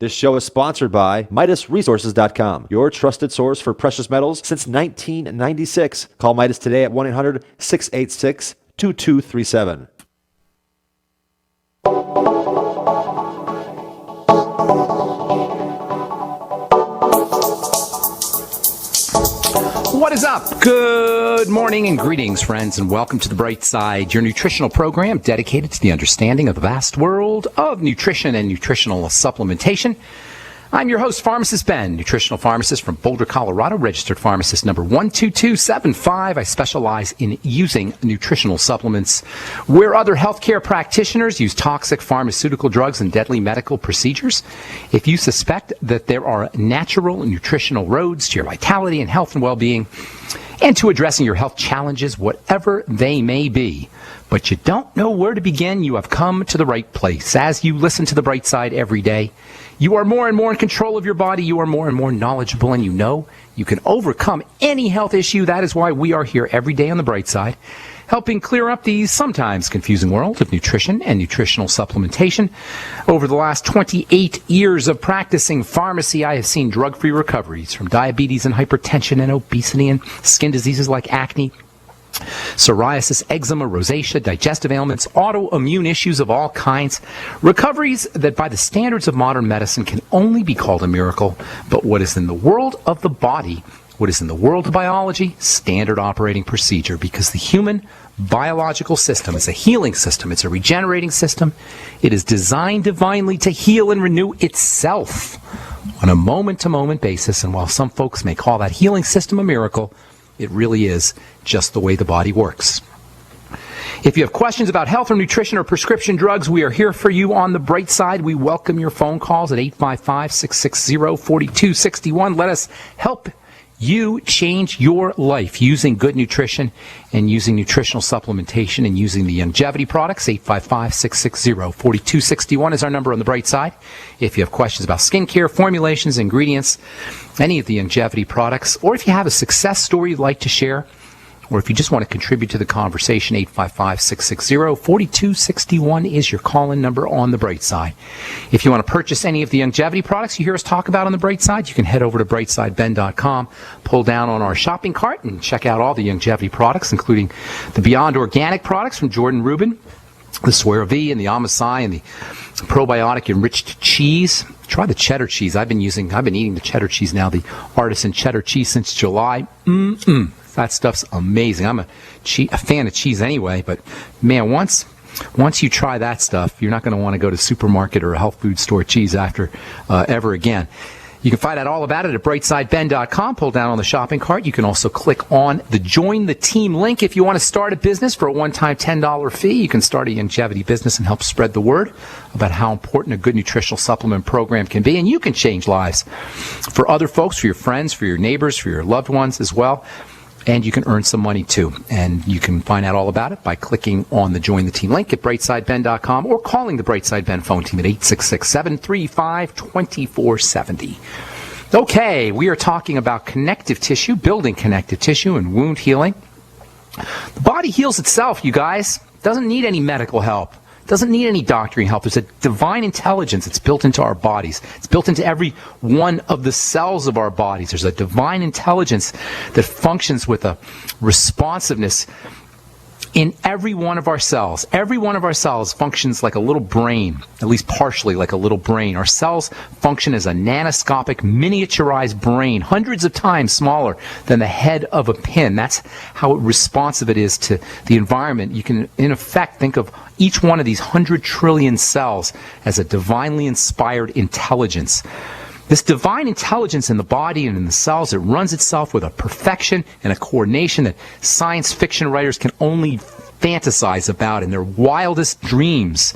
This show is sponsored by MidasResources.com, your trusted source for precious metals since 1996. Call Midas today at 1-800-686-2237. What is up? Good morning and greetings, friends, and welcome to The Bright Side, your nutritional program dedicated to the understanding of the vast world of nutrition and nutritional supplementation. I'm your host, Pharmacist Ben, nutritional pharmacist from Boulder, Colorado, registered pharmacist number 12275. I specialize in using nutritional supplements where other healthcare practitioners use toxic pharmaceutical drugs and deadly medical procedures. If you suspect that there are natural nutritional roads to your vitality and health and well-being and to addressing your health challenges, whatever they may be, but you don't know where to begin, you have come to the right place. As you listen to The Bright Side every day, you are more and more in control of your body. You are more and more knowledgeable, and you know you can overcome any health issue. That is why we are here every day on The Bright Side, helping clear up the sometimes confusing world of nutrition and nutritional supplementation. Over the last 28 years of practicing pharmacy, I have seen drug-free recoveries from diabetes and hypertension and obesity and skin diseases like acne, psoriasis, eczema, rosacea, digestive ailments, autoimmune issues of all kinds. Recoveries that by the standards of modern medicine can only be called a miracle, but what is in the world of the body, what is in the world of biology, standard operating procedure, because the human biological system is a healing system. It's a regenerating system. It is designed divinely to heal and renew itself on a moment-to-moment basis, and while some folks may call that healing system a miracle, it really is just the way the body works. If you have questions about health or nutrition or prescription drugs, we are here for you on The Bright Side. We welcome your phone calls at 855-660-4261. Let us help you change your life using good nutrition and using nutritional supplementation and using the longevity products. 855-660-4261 is our number on The Bright Side. If you have questions about skincare, formulations, ingredients, any of the longevity products, or if you have a success story you'd like to share, or if you just want to contribute to the conversation, 855-660-4261 is your call-in number on The Bright Side. If you want to purchase any of the longevity products you hear us talk about on The Bright Side, you can head over to brightsideben.com, pull down on our shopping cart, and check out all the longevity products, including the Beyond Organic products from Jordan Rubin, the Swear V and the Amasai and the probiotic enriched cheese. Try the cheddar cheese. I've been eating the cheddar cheese now, the artisan cheddar cheese, since July. That stuff's amazing. I'm a fan of cheese anyway, but man, once you try that stuff, you're not going to want to go to supermarket or a health food store cheese after ever again. You can find out all about it at brightsideben.com. Pull down on the shopping cart. You can also click on the Join the Team link if you want to start a business for a one-time $10 fee. You can start a longevity business and help spread the word about how important a good nutritional supplement program can be. And you can change lives for other folks, for your friends, for your neighbors, for your loved ones as well. And you can earn some money too. And you can find out all about it by clicking on the Join the Team link at brightsideben.com or calling the Brightside Ben phone team at 866-735-2470. Okay, we are talking about connective tissue, building connective tissue and wound healing. The body heals itself, you guys. It doesn't need any medical help. Doesn't need any doctoring help. There's a divine intelligence that's built into our bodies. It's built into every one of the cells of our bodies. There's a divine intelligence that functions with a responsiveness in every one of our cells. Every one of our cells functions like a little brain, at least partially like a little brain. Our cells function as a nanoscopic, miniaturized brain, hundreds of times smaller than the head of a pin. That's how responsive it is to the environment. You can, in effect, think of each one of these 100 trillion cells as a divinely inspired intelligence. This divine intelligence in the body and in the cells, it runs itself with a perfection and a coordination that science fiction writers can only fantasize about in their wildest dreams.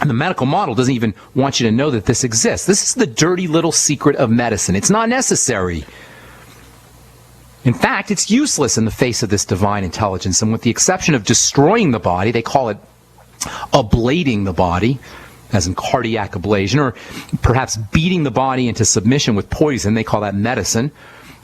And the medical model doesn't even want you to know that this exists. This is the dirty little secret of medicine. It's not necessary. In fact, it's useless in the face of this divine intelligence. And with the exception of destroying the body, they call it ablating the body, as in cardiac ablation, or perhaps beating the body into submission with poison, they call that medicine,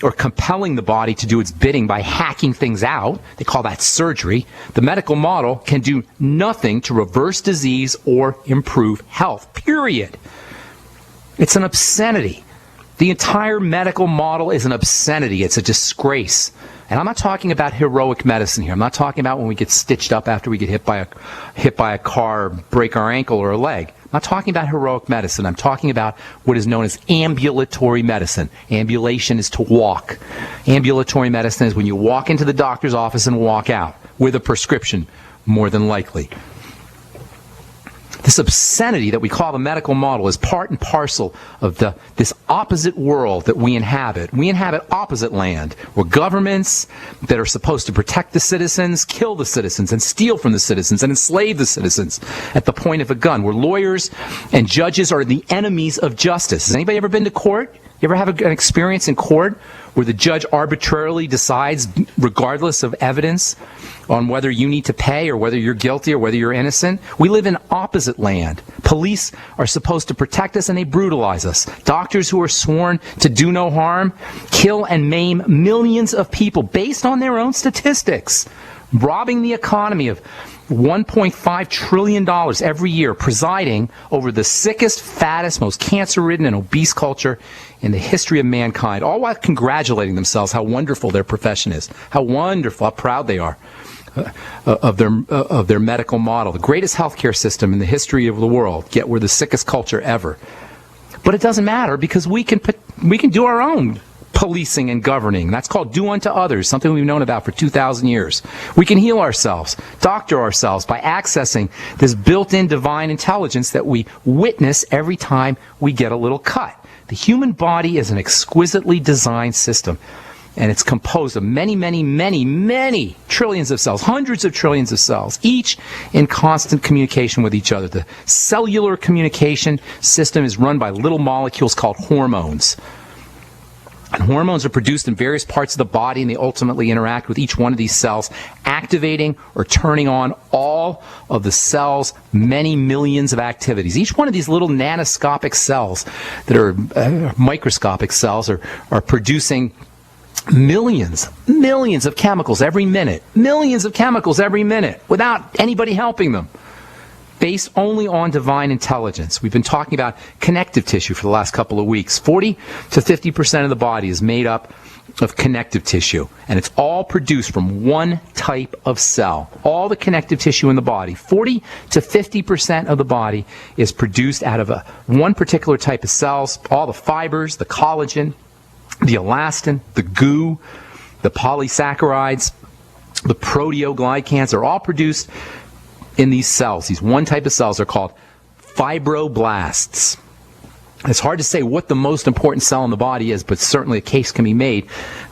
or compelling the body to do its bidding by hacking things out, they call that surgery. The medical model can do nothing to reverse disease or improve health, period. It's an obscenity. The entire medical model is an obscenity. It's a disgrace. And I'm not talking about heroic medicine here. I'm not talking about when we get stitched up after we get hit by a car, or break our ankle or a leg. I'm not talking about heroic medicine. I'm talking about what is known as ambulatory medicine. Ambulation is to walk. Ambulatory medicine is when you walk into the doctor's office and walk out with a prescription, more than likely. This obscenity that we call the medical model is part and parcel of this opposite world that we inhabit. We inhabit opposite land, where governments that are supposed to protect the citizens kill the citizens and steal from the citizens and enslave the citizens at the point of a gun, where lawyers and judges are the enemies of justice. Has anybody ever been to court? You ever have an experience in court where the judge arbitrarily decides, regardless of evidence, on whether you need to pay or whether you're guilty or whether you're innocent? We live in opposite land. Police are supposed to protect us and they brutalize us. Doctors who are sworn to do no harm kill and maim millions of people based on their own statistics, robbing the economy of $1.5 trillion every year, presiding over the sickest, fattest, most cancer-ridden and obese culture in the history of mankind, all while congratulating themselves how wonderful their profession is, how wonderful, how proud they are of their medical model, the greatest healthcare system in the history of the world, yet we're the sickest culture ever. But it doesn't matter, because we can do our own policing and governing. That's called do unto others, something we've known about for 2,000 years. We can heal ourselves, doctor ourselves by accessing this built-in divine intelligence that we witness every time we get a little cut. The human body is an exquisitely designed system, and it's composed of many, many, many, many trillions of cells, hundreds of trillions of cells, each in constant communication with each other. The cellular communication system is run by little molecules called hormones. And hormones are produced in various parts of the body, and they ultimately interact with each one of these cells, activating or turning on all of the cell's many millions of activities. Each one of these little nanoscopic cells that are microscopic cells are producing millions of chemicals every minute, without anybody helping them, based only on divine intelligence. We've been talking about connective tissue for the last couple of weeks. 40 to 50% of the body is made up of connective tissue, and it's all produced from one type of cell. All the connective tissue in the body, 40 to 50% of the body, is produced out of one particular type of cells. All the fibers, the collagen, the elastin, the goo, the polysaccharides, the proteoglycans are all produced in these cells. These one type of cells are called fibroblasts. It's hard to say what the most important cell in the body is, but certainly a case can be made,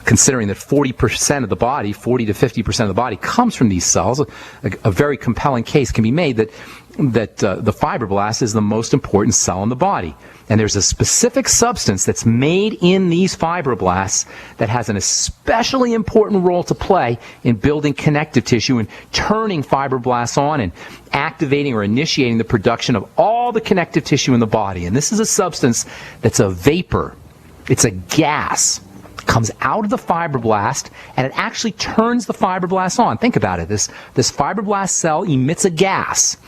considering that 40% of the body, 40 to 50% of the body, comes from these cells. A very compelling case can be made that the fibroblast is the most important cell in the body. And there's a specific substance that's made in these fibroblasts that has an especially important role to play in building connective tissue and turning fibroblasts on and activating or initiating the production of all the connective tissue in the body. And this is a substance that's a vapor. It's a gas. It comes out of the fibroblast, and it actually turns the fibroblast on. Think about it. This fibroblast cell emits a gas.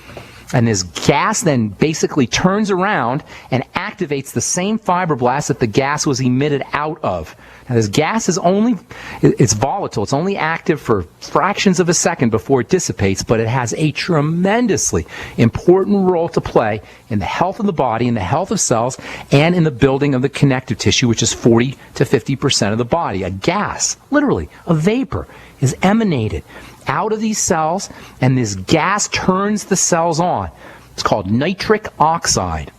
And this gas then basically turns around and activates the same fibroblast that the gas was emitted out of. Now this gas it's volatile. It's only active for fractions of a second before it dissipates, but it has a tremendously important role to play in the health of the body, in the health of cells, and in the building of the connective tissue, which is 40 to 50% of the body. A gas, literally, a vapor, is emanated out of these cells, and this gas turns the cells on. It's called nitric oxide.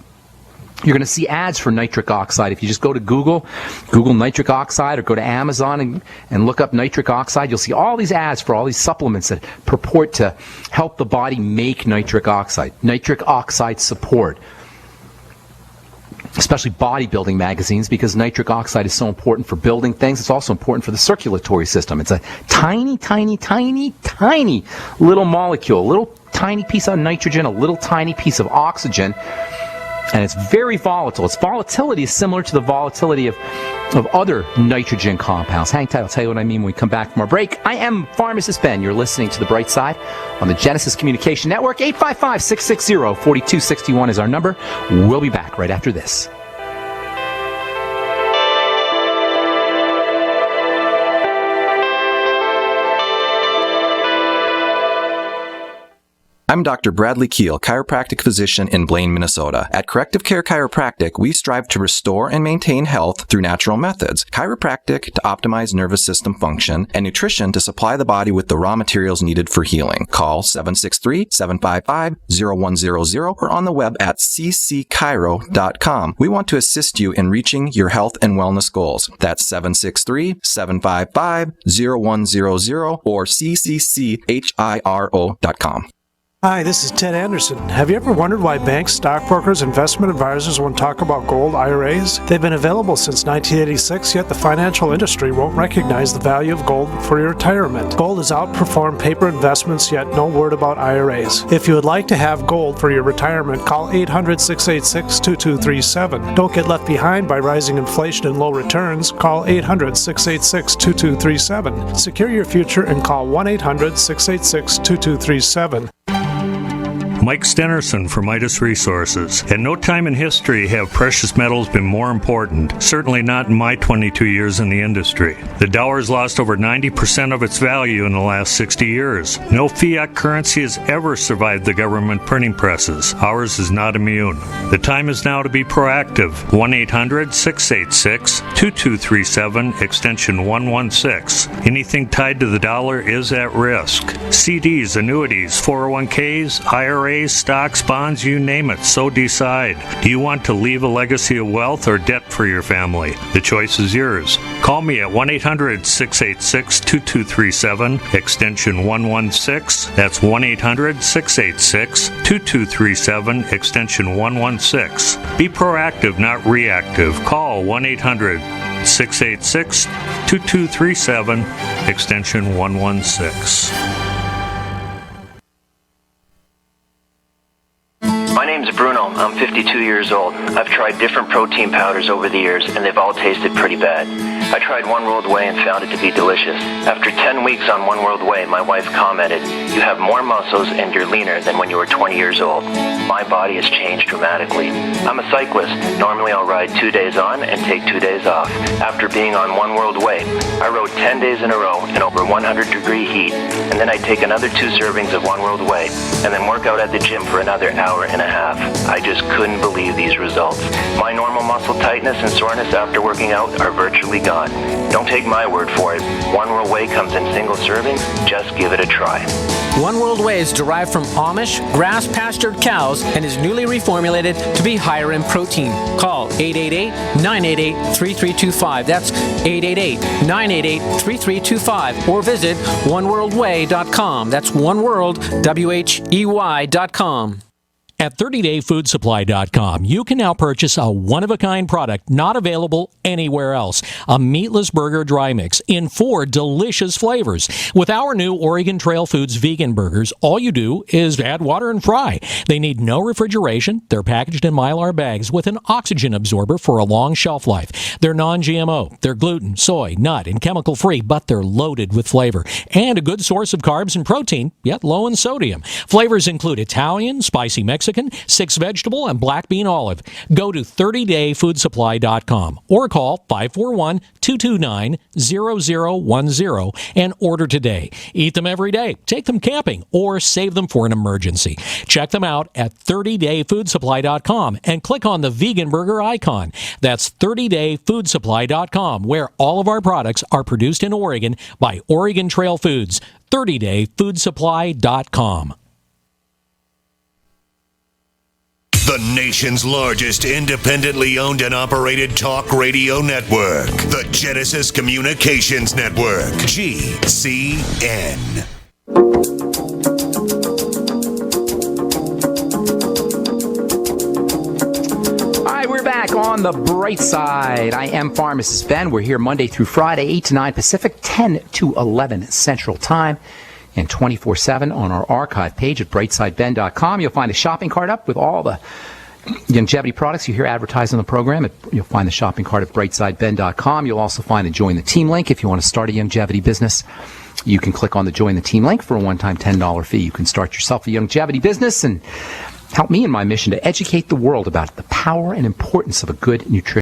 You're going to see ads for nitric oxide. If you just go to Google nitric oxide, or go to Amazon and look up nitric oxide, you'll see all these ads for all these supplements that purport to help the body make nitric oxide support. Especially bodybuilding magazines, because nitric oxide is so important for building things. It's also important for the circulatory system. It's a tiny, tiny, tiny, tiny little molecule, a little tiny piece of nitrogen, a little tiny piece of oxygen, and it's very volatile. Its volatility is similar to the volatility of other nitrogen compounds. Hang tight, I'll tell you what I mean when we come back from our break. I am Pharmacist Ben. You're listening to The Bright Side on the Genesis Communication Network. 855-660-4261 is our number. We'll be back right after this. I'm Dr. Bradley Keel, chiropractic physician in Blaine, Minnesota. At Corrective Care Chiropractic, we strive to restore and maintain health through natural methods, chiropractic to optimize nervous system function, and nutrition to supply the body with the raw materials needed for healing. Call 763-755-0100 or on the web at ccchiro.com. We want to assist you in reaching your health and wellness goals. That's 763-755-0100 or ccchiro.com. Hi, this is Ted Anderson. Have you ever wondered why banks, stockbrokers, investment advisors won't talk about gold IRAs? They've been available since 1986, yet the financial industry won't recognize the value of gold for your retirement. Gold has outperformed paper investments, yet no word about IRAs. If you would like to have gold for your retirement, call 800-686-2237. Don't get left behind by rising inflation and low returns. Call 800-686-2237. Secure your future and call 1-800-686-2237. Mike Stenerson from Midas Resources. At no time in history have precious metals been more important, certainly not in my 22 years in the industry. The dollar has lost over 90% of its value in the last 60 years. No fiat currency has ever survived the government printing presses. Ours is not immune. The time is now to be proactive. 1-800-686-2237, extension 116. Anything tied to the dollar is at risk. CDs, annuities, 401ks, IRAs, stocks, bonds, you name it, so decide. Do you want to leave a legacy of wealth or debt for your family? The choice is yours. Call me at 1-800-686-2237, extension 116. That's 1-800-686-2237, extension 116. Be proactive, not reactive. Call 1-800-686-2237, extension 116. My name's Bruno. I'm 52 years old. I've tried different protein powders over the years, and they've all tasted pretty bad. I tried One World Whey and found it to be delicious. After 10 weeks on One World Whey, my wife commented, "You have more muscles and you're leaner than when you were 20 years old." My body has changed dramatically. I'm a cyclist. Normally I'll ride 2 days on and take 2 days off. After being on One World Whey, I rode 10 days in a row in over 100-degree heat, and then I'd take another 2 servings of One World Whey, and then work out at the gym for another hour and a half. I just couldn't believe these results. My normal muscle tightness and soreness after working out are virtually gone. Don't take my word for it. One World Whey comes in single servings. Just give it a try. One World Whey is derived from Amish grass-pastured cows and is newly reformulated to be higher in protein. Call 888-988-3325. That's 888-988-3325. Or visit oneworldwhey.com. That's oneworld.com. At 30dayfoodsupply.com, you can now purchase a one-of-a-kind product not available anywhere else. A meatless burger dry mix in 4 delicious flavors. With our new Oregon Trail Foods vegan burgers, all you do is add water and fry. They need no refrigeration. They're packaged in Mylar bags with an oxygen absorber for a long shelf life. They're non-GMO. They're gluten, soy, nut, and chemical-free, but they're loaded with flavor. And a good source of carbs and protein, yet low in sodium. Flavors include Italian, spicy Mexican, 6 vegetable, and black bean olive. Go to 30dayfoodsupply.com or call 541-229-0010 and order today. Eat them every day, take them camping, or save them for an emergency. Check them out at 30dayfoodsupply.com and click on the vegan burger icon. That's 30dayfoodsupply.com, where all of our products are produced in Oregon by Oregon Trail Foods. 30dayfoodsupply.com. The nation's largest independently owned and operated talk radio network. The Genesis Communications Network. GCN. All right, we're back on the bright side. I am Pharmacist Ben. We're here Monday through Friday, 8 to 9 Pacific, 10 to 11 Central Time, and 24/7 on our archive page at brightsideben.com. You'll find a shopping cart up with all the longevity products you hear advertised on the program. You'll find the shopping cart at brightsideben.com. You'll also find the Join the Team link. If you want to start a longevity business, you can click on the Join the Team link for a one-time $10 fee. You can start yourself a longevity business and help me in my mission to educate the world about the power and importance of a good nutrition.